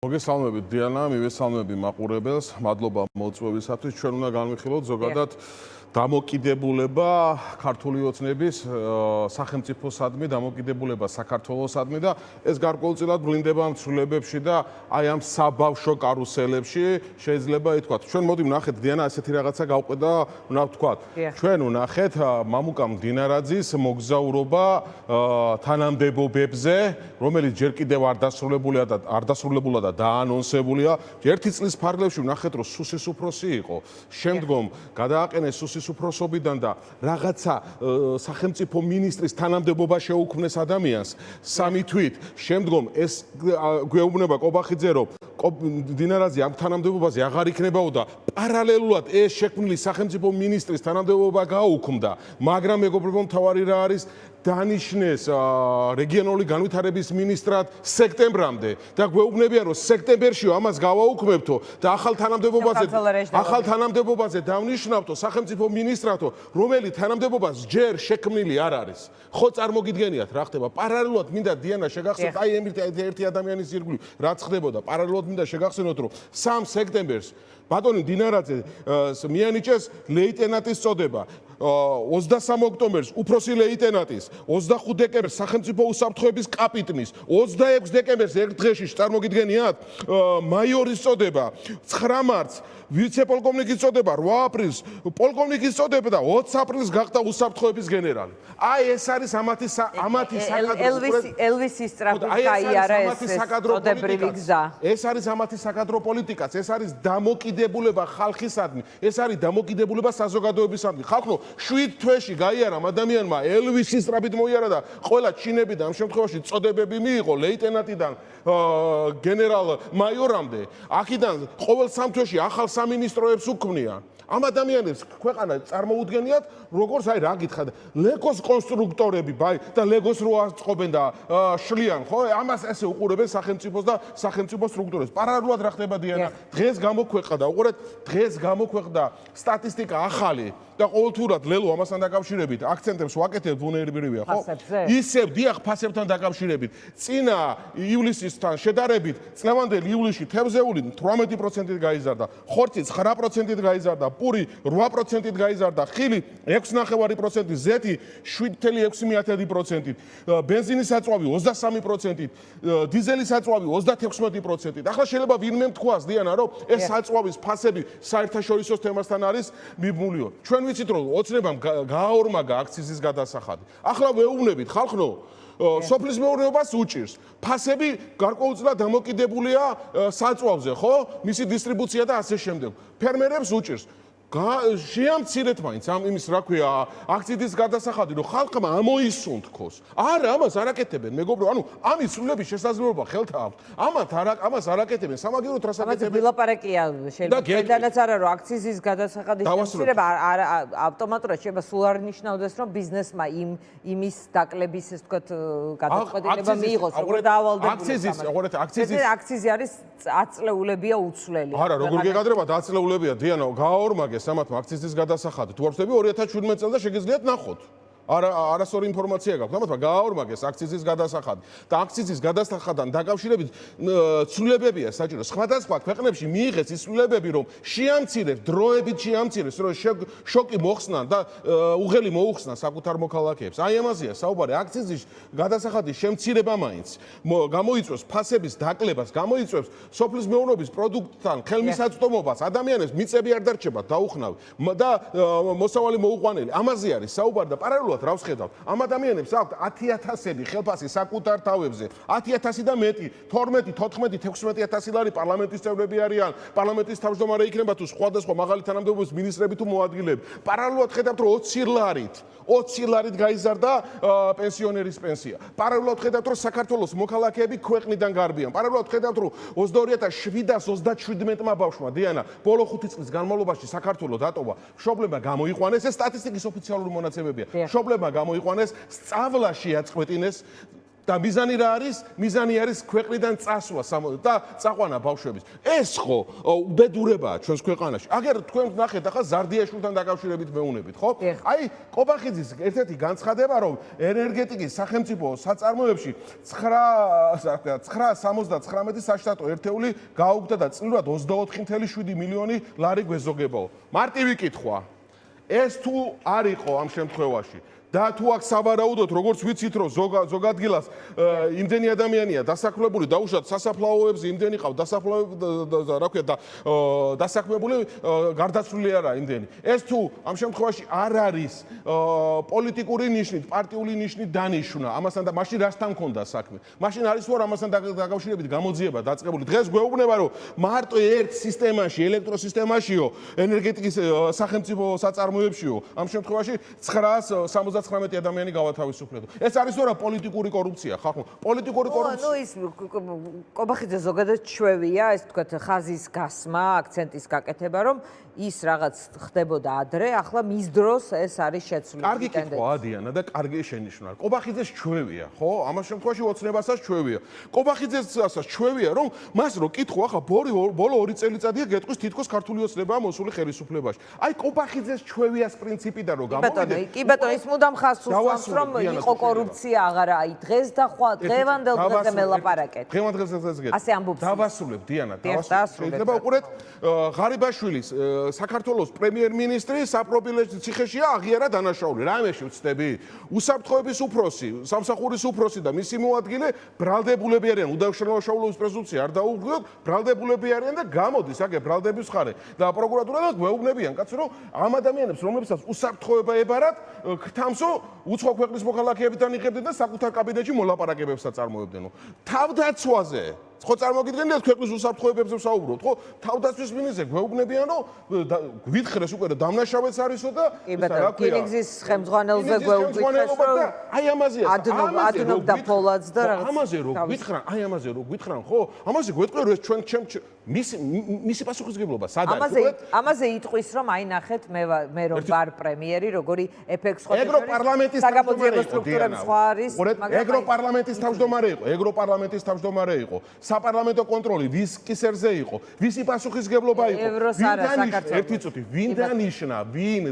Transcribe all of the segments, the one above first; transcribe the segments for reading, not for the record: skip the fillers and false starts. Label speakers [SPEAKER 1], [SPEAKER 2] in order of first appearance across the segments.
[SPEAKER 1] მოგესალმებით დიანა, მივესალმები მაყურებელს, მადლობა მოწვევისათვის. ჩვენ უნდა განვიხილოთ ზოგადად დამოკიდებულება ქართული ოცნების სახელმწიფოსადმი, დამოკიდებულება საქართველოსადმი და ეს გარკვეულწილად ვლინდება ამ ცვლილებებში და აი ამ საბავშვო კარუსელებში შეიძლება ითქვათ. ჩვენ მოდი ვნახეთ დიანა ასეთი რაღაცა გავყვედა, უნდა ვთქვათ. ჩვენ ვნახეთ მამუკა მდინარაძის მოგზაურობა თანამდებობებზე, რომელიც ჯერ კიდევ არ დასრულებულა და დაანონსებულია. ერთი წლის ფარგლებში ვნახეთ, რომ სუსის უფროსი იყო. შემდგომ გადააყენეს სუსის უფროსობიდან და რაღაცა სახელმწიფო მინისტრის თანამდებობა შეუქმნეს ადამიანს სამი თვით. შემდგომ ეს გვეუბნება კობახიძე, რომ მდინარაძე ამ თანამდებობაზე აღარ იქნებაო და პარალელურად ეს შექმნილი სახელმწიფო მინისტრის თანამდებობა გაუქმდა, მაგრამ მეგობრებო, მთავარი რა არის? დანიშნეს რეგიონული განვითარების მინისტრად სექტემბრამდე და გვეუბნებიან, რომ სექტემბერში ამას გავაუქმებთო და ახალ თანამდებობაზე დავნიშნავთო სახელმწიფო მინისტრათო, რომელიც თანამდებობას ჯერ შექმნილი არ არის. ხო წარმოგიდგენიათ რა ხდება? პარალელურად მინდა დიანა შეგახსენოთ, აი ერთი ადამიანის ირგვლივ რაც ხდებოდა, პარალელურად მინდა შეგახსენოთ, რომ 3 სექტემბერს ბატონი მდინარაძე მიანიჭეს ლეიტენანტის წოდება. 23 ოქტომბერს უფროსი ლეიტენანტის, 25 დეკემბერს სახელმწიფო უსაფრთხოების კაპიტნის, 26 დეკემბერს ერთ დღეში წარმოგიდგენიათ მაიორის წოდება, 9 მარტს ვიცე-პოლკოვნიკის წოდება, 8 aprilს პოლკოვნიკის წოდება და 20 aprilს გახდა უსაფრთხოების გენერალი. აი ეს არის ამათი
[SPEAKER 2] ელვისის სწრაფად გაიარა ეს წოდებრივი გზა.
[SPEAKER 1] ეს არის ამათი საკადრო პოლიტიკაც, ეს არის დამოკიდებულება ხალხისადმი, ეს არის დამოკიდებულება საზოგადოებისადმი. ხალხო 7 თვეში გაიარა ამ ადამიანმა ელვისის სწრაფით მოიარა და ყველა ჩინები და ამ შემთხვევაში წოდებები მიიღო ლეიტენანტიდან გენერალ მაიორამდე. აქედან ყოველ 3 თვეში ახალ სამინისტროებს უქმნიან. ამ ადამიანებს ქვეყანა წარმოუდგენიათ, როგორც აი რა გითხრათ, ლეგოს კონსტრუქტორები, და ლეგოს რო აწყობენ და შლიან, ხო? ამას ესე უყურებენ სახელმწიფოს და სახელმწიფო სტრუქტურებს. პარალელურად რა ხდება დიანა? დღეს გამოქვეყნდა, უყურეთ, დღეს გამოქვეყნდა სტატისტიკა ახალი და ყოველთურად ლელო ამასთან დაკავშირებით აქცენტებს ვაკეთებ ბუნებრივია, ხო? ისევ დიახ, ფასებთან დაკავშირებით. წინა ივლისისთან შედარებით, წლევანდელ ივლისში თევზეული 18%-ით გაიზარდა, ხორცი 9%-ით გაიზარდა, პური 8%-ით გაიზარდა, ხილი 6.9%-ით, ზეთი 7.6%-ით, ბენზინის საწვავი 23%-ით, დიზელის საწვავი 36%-ით. ახლა შეიძლება ვინმე თქვას დიანა, რომ ეს საწვავის ფასები საერთაშორისო თემასთან არის მიბმულიო. ჩვენ ვიცით, რომ ოცნებამ გააორმაგა აქციზის გადასახადი. ახლა ვეუბნებით ხალხო, სოფლის მეურნეობას უჭირს. ფასები გარკვეულწილად დამოკიდებულია საწვავზე, ხო? მისი დისტრიბუცია და ასე შემდეგ. ფერმერებს უჭირს. შეამცირეთ მაინც ამ იმის რა ქვია აქციზის გადასახადი, რომ ხალხმა ამოისუნთქოს. არა, ამას არ აკეთებენ, მეგობრო, ანუ ამის სრულების შესაძლებლობა ხელთ აქვთ. ამას არ აკეთებენ, სამაგიეროდ რას აკეთებენ?
[SPEAKER 2] ვილაპარაკია შეიძლება დედანაც არა, რომ აქციზის გადასახადის შემცირება ავტომატურად შეიძლება სულ არ ნიშნავდეს, რომ ბიზნესმა იმის დაკლების ეს ვთქვათ გადაწყვეტილება მიიღოს, როგორ დაავალდებულოს. აქციზი არის აწლეულებია უცვლელი.
[SPEAKER 1] არა, როგორ გეკადრება და აწლეულებია დიანო, გააორმაგეს სამათმა აქციზის გადასახადი. თუ არ ვწდები 2017 წელს და შეგიძლიათ ნახოთ. არასწორი ინფორმაცია გაქვთ. ამათმა გააორმაგეს აქციზის გადასახადი. და აქციზის გადასახადთან დაკავშირებით ცვლილებებია საჭირო. სხვადასხვა ქვეყნებში მიიღეს ის ცვლილებები, რომ შეამცირებს, დროებით შეამცირებს, რომ შოკი მოხსნან და უღელი მოუხსნან საკუთარ მოქალაქეებს. აი ამაზეა საუბარი. აქციზის გადასახადის შემცირება მაინც გამოიწვევს ფასების დაკლებას, გამოიწვევს სოფლის მეურნეობის პროდუქტთან ხელმისაწვდომობას, ადამიანებს მიწები არ დარჩება დაუხნავი და მოსავალი მოუყვანელი. ამაზე არის საუბარი და პარალელურად რავს ხედავთ? ამ ადამიანებს აქვთ 10,000-ები ხელფასი საკუთარ თავებზე. 10,000 და მეტი, 12, 14, 16,000 ლარი პარლამენტის წევრები არიან, პარლამენტის თავმჯდომარე იქნება თუ სხვადასხვა მაღალი თანამდებობის მინისტრები თუ მოადგილეები. პარალელურად ხედავთ, რომ 20 ლარით გაიზარდა პენსიონერის პენსია. პარალელურად ხედავთ, რომ საქართველოს მოქალაქეები ქვეყნიდან გარბიან. პარალელურად ხედავთ, რომ 22,737-მა ბავშვმა დიანა ბოლო 5 წლის განმავლობაში საქართველოს დატოვა. მშობლებმა გამოიყვანეს, ეს სტატისტიკის ოფიციალური მონაცემებია. მშობლებმა გამოიყვანეს, სწავლა შეაწყვეტინეს და მიზანი რა არის? მიზანი არის ქვეყნიდან წასვლა და წაყვანა ბავშვების. ეს ხო უბედურებაა ჩვენს ქვეყანაში. აგერ თქვენ ნახეთ ახლა ზარდიაშვილთან დაკავშირებით მეუნებით, ხო? აი კობახიძის ერთ-ერთი განცხადება, რომ ენერგეტიკის სახელმწიფო საწარმოებში 9.79 საშტატო ერთეული გაუგდა და წილურად 24.7 მილიონი ლარი გვეზოგებაო. მარტივი კითხვა. ეს თუ არ იყო ამ შემთხვევაში და თუ აქ სავარაუდოდ როგორც ვიცით რომ ზოგ ადგილას იმდენი ადამიანია დასაქმებული დაუშვათ სასაფლაოებზე იმდენი ყავ დასაქმებული გარდაცვლილი არა იმდენი ეს თუ ამ შემთხვევაში არ არის პოლიტიკური ნიშნით პარტიული ნიშნით დანიშნა ამასთან და მაშინ რასთან მქონდა საქმე მაშინ არის თუ ამასთან დაკავშირებით გამოძიება დაწყებული დღეს გვეუბნება რომ მარტო ერთ სისტემაში ელექტროსისტემაშიო ენერგეტიკის სახელმწიფო საწარმოებშიო ამ შემთხვევაში 970 19 ადამიანი გავათავისუფლეთ. ეს არის რა პოლიტიკური კორუფცია, ხახო? პოლიტიკური კორუფცია.
[SPEAKER 2] ნუ ის კობახიძე ზოგადად ჩვევია, ეს თქვათ ხაზის გასმა, აქცენტის გაკეთება, რომ ის რაღაც ხდებოდა ადრე, ახლა მის დროს ეს არის შეცვლილი.
[SPEAKER 1] კარგი კითხვაა დიანა და კარგი შენიშვნა. კობახიძეს ჩვევია, ხო? ამას შემთხვევაში ოცნებასაც ჩვევია. კობახიძესაც ჩვევია, რომ მას რო კითხვა, ახლა ბოლო 2 წელიწადია გეტყვის თითქოს ქართული ოცნებაა მოსული ხელისუფლებაში. აი კობახიძეს ჩვევიას პრინციპიდან რო გამოვიდე.
[SPEAKER 2] კი ბატონო, ის მუდამ ხაზს უსვამს, რომ იყო კორუფცია, აღარა აი დღეს და დღევანდელ დღეზე მელაპარაკეთ.
[SPEAKER 1] დღევანდელ დღეზე.
[SPEAKER 2] ასე ამბობს.
[SPEAKER 1] დავასრულებ დიანა, დავასრულებ. შეიძლება უყურეთ ღარიბაშვილის საქართველოს პრემიერ-მინისტრი საპროფილო ციხეშია აღიარა დანაშაული. რამეში ვწდები? უსაფრთხოების უფროსი, სამსახურის უფროსი და მისი მოადგილე ბრალდებულები არიან. უდანაშაულობის პრეზუმპცია არ დაუღვიოთ, ბრალდებულები არიან და გამოდის აგე ბრალდების ხარე. და პროკურატურა და გვეუბნებიან კაცო, რომ ამ ადამიანებს, რომლებსაც უსაფრთხოება ებარათ, ქთამსო უცხო ქვეყნის მოქალაქეებთან იღებდნენ და საკუთარ კაბინეტში მოლაპარაკებებსაც წარმოებდნენ. თავდაცვაზე ხო წარმოგიდგენიათ ქვეყნის უსაფრთხოებებზე ვსაუბრობთ, ხო? თავდაცვის მინისტრზე გვეუბნებიან, რომ გვითხრეს უკვე დამნაშავეც არისო და
[SPEAKER 2] რა ქვია? კილიგზის ხელმძღვანელზე გვეუბნებიან, რომ
[SPEAKER 1] აი ამაზეა.
[SPEAKER 2] ადნობდა ფოლადს და რაღაც.
[SPEAKER 1] ამაზე რო გვითხრან, აი ამაზე რო გვითხრან, ხო? ამაზე გვეტყვი რომ ეს ჩვენ მისი პასუხისგებლობა სად არის?
[SPEAKER 2] ამაზე იტყვის, რომ აი ნახეთ მე რომ ვარ პრემიერი, როგორი ეფექტს ხოთი
[SPEAKER 1] ევროპარლამენტის
[SPEAKER 2] საგამოძიებო სტრუქტურები სხვა არის,
[SPEAKER 1] მაგრამ ევროპარლამენტის თავმჯდომარე იყო, ევროპარლამენტის თავმჯდომარე იყო. საპარლამენტო კონტროლი ვის კისერზე იყო? ვისი პასუხისგებლობა იყო? ვინ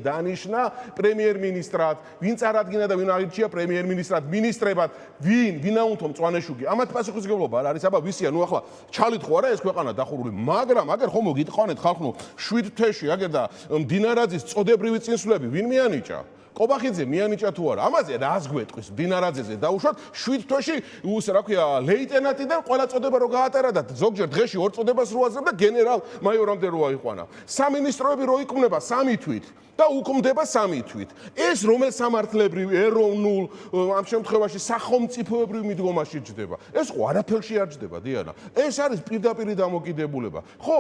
[SPEAKER 1] დანიშნა პრემიერ-მინისტრად, ვინ წარადგინა და ვინ არჩია პრემიერ-მინისტრად, მინისტრებად, ვინაუნთო მწვანეშუგი? ამათ პასუხისგებლობა არ არის, აბა ვისია, ნუ ახლა ჩალით ხო არა ეს ქვეყანა დახურული, მაგრამ აგერ ხომ მოგიტყვანეთ ხალხო 7 თვეში აგერ და მდინარაძის წოდებრივი წინსვლები ვინ მიანიჭა? კობახიძე მიანიჭა თუ არა? ამაზე რას გვეტყვის? მდინარაძეზე დაუშვათ 7 თვეში რა ქვია, ლეიტენანტიდან ყველა წოდება რო გაატარა და ზოგჯერ დღეში 2 წოდებას რო აძლევდა გენერალ მაიორამდე რო აიყვანა. სამინისტროები რო იქმნება 3 თვით და უქმდება 3 თვით. ეს რომელ სამართლებრივ, ეროვნულ, ამ შემთხვევაში სახელმწიფოებრივ მიდგომაში ჯდება. ეს ხო არაფერში არ ჯდება, დიანა. ეს არის პირდაპირი დამოკიდებულება. ხო,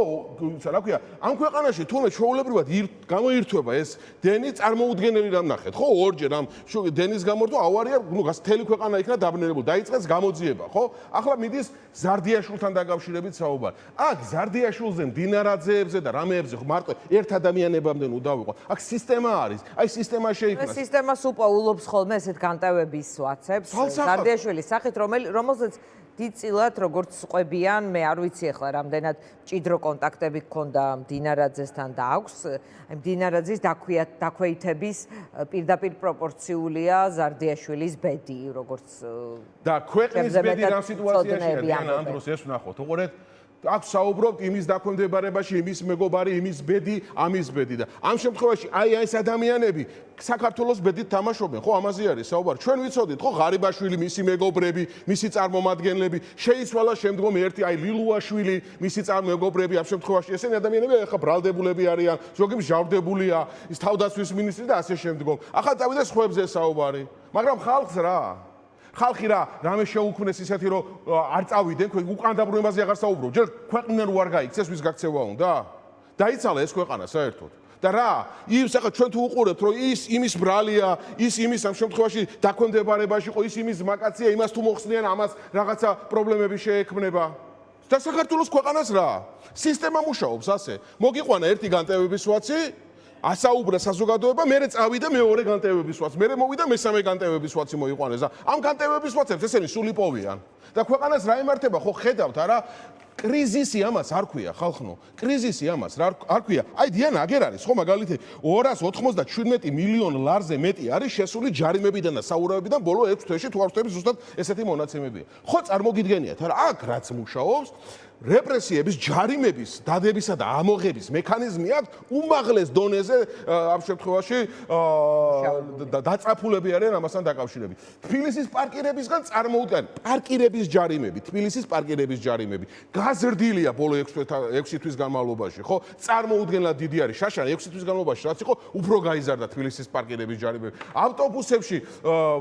[SPEAKER 1] რა ქვია, ამ ქვეყანაში თუნდაც ჩვეულებრივად გამოირთვება ეს დენი წარმოუდგენელი რამ ნახეთ. ხო, ორჯერ ამ დენის გამორთვა ავარია, ნუ მთელი ქვეყანა იქნა დაბნელებული, დაიწყეს გამოძიება, ხო? ახლა მიდის ზარდიაშვილთან დაკავშირებით საუბარი. აქ ზარდიაშვილზე, მდინარაძეებზე და რამეებზე მარტო ერთ ადამიანებამდე ნუ დავიყვან. აქ სისტემა არის. აი სისტემა შეიქმნა.
[SPEAKER 2] სისტემას უპაულობს ხოლმე ესეთ განტევების ვაცებს. ზარდიაშვილის სახით, რომელზეც დიდწილად როგორც ყვებიან, მე არ ვიცი ახლა რამდენად მჭიდრო კონტაქტები გქონდა მდინარაძესთან და აქვს. მდინარაძის დაქვეითების პირდაპირ პროპორციულია ზარდიაშვილის ბედი, როგორც
[SPEAKER 1] და ქვეყნის ბედი რა სიტუაციაში დიანა ანდროს ეს ვნახოთ. უყურეთ აქ საუბრობთ იმის დაქვემდებარებაში, იმის მეგობარი, იმის ბედი, ამის ბედი და ამ შემთხვევაში აი ეს ადამიანები საქართველოს ბედით თამაშობენ, ხო, ამაზე არის საუბარი. ჩვენ ვიცოდით, ხო, ღარიბაშვილი, მისი მეგობრები, მისი წარმომადგენლები, შეიცვალა შემდგომ ერთი აი ლილუაშვილი, მისი წარმომგობრები, ამ შემთხვევაში ესენი ადამიანები ახლა ბრალდებულები არიან, ზოგი მჟავრდებულია, ის თავდაცვის მინისტრი და ასე შემდგომ. ახლა წავიდა სხვებზე საუბარი, მაგრამ ხალხს რა ხალხი რამე შეუქმნეს ისეთი რომ არ წავიდნენ ქვენ უკან დაბრუნებაზე აღარ საუბრობ ჯერ ქვეყნიდან უარ გაიქცეს ვის გაქცევა უნდა დაიცალა ეს ქვეყანა საერთოდ და რა ის ახლა ჩვენ თუ უყურებთ რომ ის იმის ბრალია ის იმის ამ შემთხვევაში დაქვემდებარებაში იყო ის იმის მაკაცია იმას თუ მოხსნიან ამას რაღაცა პრობლემები შეექმნება და საქართველოს ქვეყანას რა სისტემა მუშაობს ასე მოგიყვანა ერთი განტევების ვაცი ასაუბრა საზოგადოება, მერე წავიდა მეორე განტევების ვაც, მერე მოვიდა მესამე განტევების ვაცი მოიყვანეს და ამ განტევების ვაცებს ესენი სულ იპოვიან. და ქვეყანას რა იმართება, ხო ხედავთ არა? კრიზისი ამას არ ქვია ხალხო. კრიზისი ამას არ ქვია. აი დიანა აგერ არის, ხო მაგალითად 297 მილიონ ლარზე მეტი არის შესული ჯარიმებიდან და საურავებიდან ბოლო 6 თვეში თუ არ ვთქვი ზუსტად ესეთი მონაცემებია. ხო წარმოგიდგენიათ არა? აქ რაც მუშაობს რეპრესიების, ჯარიმების, დადებისა და ამოღების მექანიზმი აქვს უმაღლეს დონეზე ამ შემთხვევაში დაწაფულები არიან ამასთან დაკავშირებით. თბილისის პარკირებისგან წარმოუდგენ პარკირების ჯარიმები, თბილისის პარკირების ჯარიმები გაზრდილია ბოლო 6 თვის განმავლობაში, ხო? წარმოუდგენლად დიდი არის. შაშან 6 თვის განმავლობაში რაც იყო, უფრო გაიზარდა თბილისის პარკირების ჯარიმები. ავტობუსებში,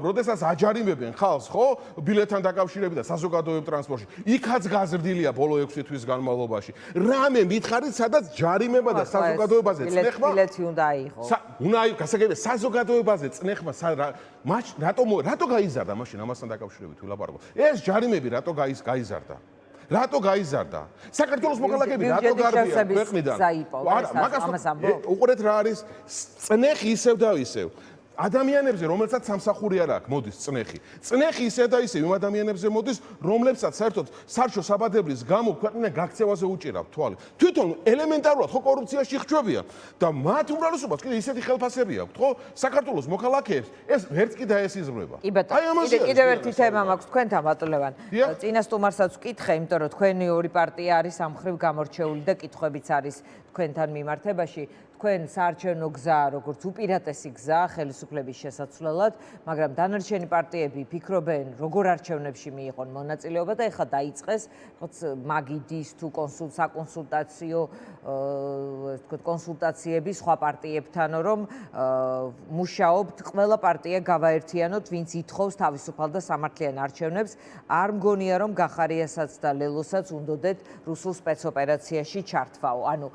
[SPEAKER 1] როდესაც აჯარიმებენ ხალხს, ხო? ბილეთთან დაკავშირებით და საზოგადოებრივ ტრანსპორტში, იქაც გაზრდილია ბოლო 6 თვის განმავლობაში. რამე მითხარით, სადაც ჯარიმება და საზოგადოებაზე წნეხმა
[SPEAKER 2] ბილეთი უნდა აიღო.
[SPEAKER 1] უნდა აიღო, გასაგებია, საზოგადოებაზე წნეხმა რატო გაიზარდა მაშინ ამასთან დაკავშირებით ვილაპარაკო. ეს ჯარიმები რატო გაიზარდა? რატო გაიზარდა? საქართველოს მოქალაქეები რატო გარბიან ქვეყნიდან?
[SPEAKER 2] არა,
[SPEAKER 1] მაგას უყურეთ რა არის წნეხი ისევ და ისევ. ადამიანებზე, რომელსაც სამსახური არ აქვს, მოდის წნეხი. წნეხი ისე და ისე იმ ადამიანებზე მოდის, რომლებსაც საერთოდ სარჩო საბადებლის გამო ქვეყნიდან გაქცევაზე უჭირავთ თვალი. თვითონ ელემენტარულად ხო კორუფციაში ხრჩვებია და მათ უმრავლესობას კიდე ისეთი ხელფასები აქვთ, ხო? საქართველოს მოქალაქეებს ეს ვერც კი დაესიზმრება.
[SPEAKER 2] კიდევ ერთი თემა მაქვს თქვენთან ბატონებან. წინა სტუმარსაც ვკითხე, იმიტომ რომ თქვენი ორი პარტია არის ამ მხრივ გამორჩეული და კითხვებიც არის თქვენთან მიმართებაში. თქვენ საარჩევნო გზა, როგორც უპირატესი გზა ხელისუფლების შესაცვლელად, მაგრამ დანარჩენი პარტიები ფიქრობენ, როგორ არჩევნებში მიიღონ მონაწილეობა და ეხლა დაიწყეს მაგიდის თუ საკონსულტაციო კონსულტაციები სხვა პარტიებთან, რომ მუშაობთ, ყველა პარტია გავაერთიანოთ, ვინც ითხოვს თავისუფალ და სამართლიან არჩევნებს. არ მგონია, რომ გახარიასაც და ლელოსაც უნდოდეთ რუსულ სპეცოპერაციაში ჩართვაო. ანუ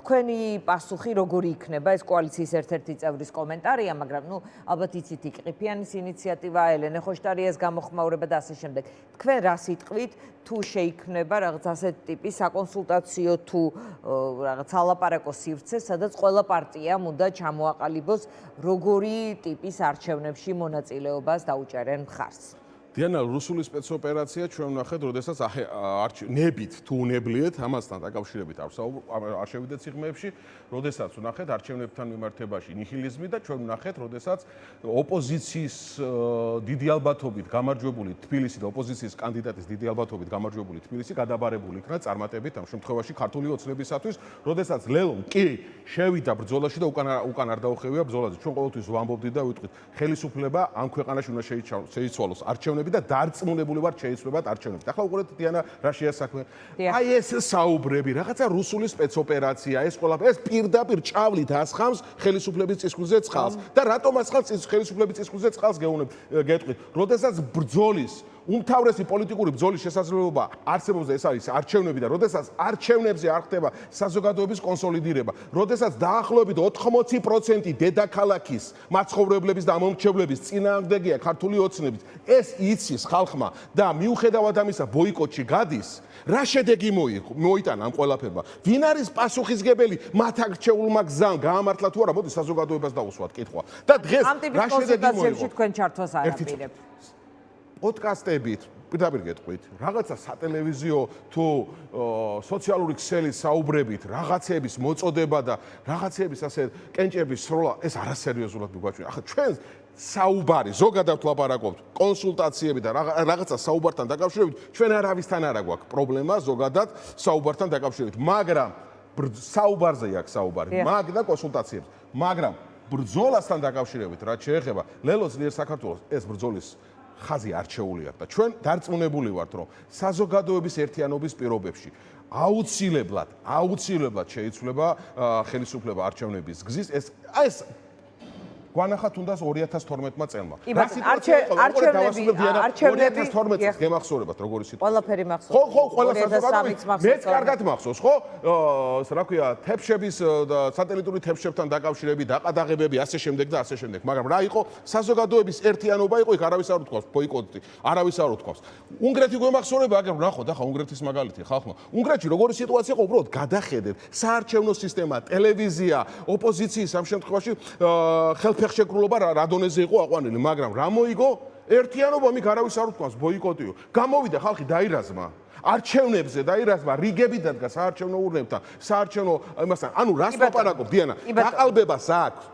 [SPEAKER 2] თქვენი პასუხი როგორი იქნება, ეს კოალიციის ერთ-ერთი წევრის კომენტარია, მაგრამ ალბათ იცით იყიფიანის ინიციატივა, ელენე ხოშტარიას გამოხმაურება და ასე შემდეგ. თქვენ რას იტყვით, თუ შეიქმნება რაღაც ასეთი ტიპის საკონსულტაციო თუ რაღაც ალაპარაკო სივრცე, სადაც ყველა პარტიამ უნდა ჩამოაყალიბოს როგორი ტიპის არჩევნებში მონაწილეობას დაუჭერენ მხარს.
[SPEAKER 1] დიანა, რუსული სპეცოპერაცია ჩვენ ვნახეთ, როდესაც ნებით თუ უნებლიეთ ამასთან დაკავშირებით არ შევიდეთ სიღრმეებში, როდესაც ვნახეთ არჩევნებთან მიმართებაში ნიჰილიზმი და ჩვენ ვნახეთ, როდესაც ოპოზიციის დიდი ალბათობით გამარჯვებული თბილისი და ოპოზიციის კანდიდატის დიდი ალბათობით გამარჯვებული თბილისი გადაბარებული იქნა წარმატებით ამ შემთხვევაში ქართული ოცნებისათვის, როდესაც ლელომ კი შევიდა ბრძოლაში და უკან არ დაუხევია ბრძოლაზე. ჩვენ ყოველთვის ვამბობდით და ვიტყვით, ხელისუფლება ამ ქვეყანაში უნდა შეიცვალოს არჩევნები და დარწმუნებული ვარ შეიცვლებათ არჩევნები. ახლა უყურეთ დიანა რა შეასაქმე. აი ეს საუბრები, რაღაცა რუსული სპეცოპერაცია, ეს ყველაფერი ეს პირდაპირ ჭავლით ასხამს ხელისუფლების წისქვილზე წყალს. და რატომ ასხამს ხელისუფლების წისქვილზე წყალს გეტყვით. როდესაც ბრძოლის უმთავრესი პოლიტიკური ბრძოლის შესაძლებლობა არსებობს და ეს არის არჩევნები და როდესაც არჩევნებზე არ ხდება საზოგადოების კონსოლიდირება, როდესაც დაახლოებით 80% დედაქალაქის მაცხოვრებლების და მომრჩევლების წინააღმდეგია ქართული ოცნების, ეს იცის ხალხმა და მიუხედავად ამისა ბოიკოტში გადის, რა შედეგი მოიტანა ამ ყველაფერმა? ვინ არის პასუხისგებელი მათ არჩეულმა გზამ გაამართლა თუ არა? მოდი საზოგადოებას დავუსვათ კითხვა. და დღეს რა შედეგი მოიღო?
[SPEAKER 2] თქვენ ჩართვას არ აპირებთ.
[SPEAKER 1] პოდკასტებით, პირდაპირ გეტყვით, რაღაცა სატელევიზიო თუ სოციალური ქსელის საუბრებით, რაღაცების მოწოდება და რაღაცების ასე კენჭების სროლა, ეს არასერიოზულად მიგვაჩვენა. ახლა ჩვენ საუბარი, ზოგადად ლაპარაკობთ, კონსულტაციები და რაღაცა საუბართან დაკავშირებით, ჩვენ არავისთან არ აქვს პრობლემა ზოგადად საუბართან დაკავშირებით, მაგრამ საუბარზე აქვს საუბარი, მაგ და კონსულტაციებს, მაგრამ ბრძოლასთან დაკავშირებით, რაც შეეხება ლელოს ძლიერ საქართველოს, ეს ბრძოლის ხაზი არჩეული აქვს და ჩვენ დარწმუნებული ვართ, რომ საზოგადოების ერთიანობის პირობებში აუცილებლად შეიცვლება ხელისუფლება არჩევნების გზის. ეს გვანახა თუნდაც 2012 წელმა.
[SPEAKER 2] რა სიტუაცია იყო? არჩევნები
[SPEAKER 1] 2012 წელს გემახსოვრებათ როგორი სიტუაცია.
[SPEAKER 2] ყველაფერი მახსოვს.
[SPEAKER 1] ხო, ყველა საზოგადოება მეც კარგად მახსოვს, ხო? რა ქვია, თეფშების და სატელიტური თეფშებთან დაკავშირებით დაყადაღებები ასე შემდეგ და ასე შემდეგ. მაგრამ რა იყო? საზოგადოების ერთიანობა იყო, იქ არავის არ უთქვავს ბოიკოტი, არავის არ უთქვავს. უნგრეთი გვემახსოვრება, აგერ ნახოთ ახლა უნგრეთის მაგალითი ხალხმა. უნგრეთში როგორი სიტუაცია იყო, უბრალოდ გადახედეთ, საარჩევნო სისტემა, ტელევიზია, ოპოზიციის ამ შემთხვევაში ხელფეხშეკრულობა რა დონეზე იყო აყვანილი, მაგრამ რა მოიგო? ერთიანობა მიქ არავის არ უთქვავს ბოიკოტიო. გამოვიდა ხალხი დაირაზმა. არჩევნებზე დაირაზმა, რიგები დადგა საარჩევნო ურნებთან, საარჩევნო იმასთან. ანუ რას ლაპარაკობ, დიანა? გაყალბებას აქვს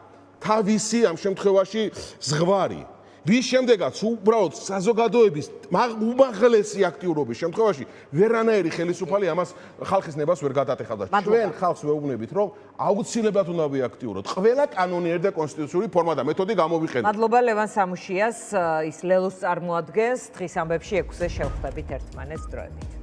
[SPEAKER 1] თავისი ამ შემთხვევაში ზღვარი. რის შემდეგაც უბრალოდ საზოგადოების უმაღლესი აქტიურობის შემთხვევაში ვერანაირი ხელისუფალი ამას ხალხის ნებას ვერ გადატეხავდა. ჩვენ ხალხს ვეუბნებით, რომ აუცილებლად უნდა ვიაქტიუროთ ყველა კანონიერი და კონსტიტუციური ფორმა და მეთოდი გამოვიყენოთ.
[SPEAKER 2] მადლობა ლევან სამუშიას, ის ლელოს წარმოადგენს დღის ამბებში 6-ზე შევხვდებით ერთმანეთს დროებით.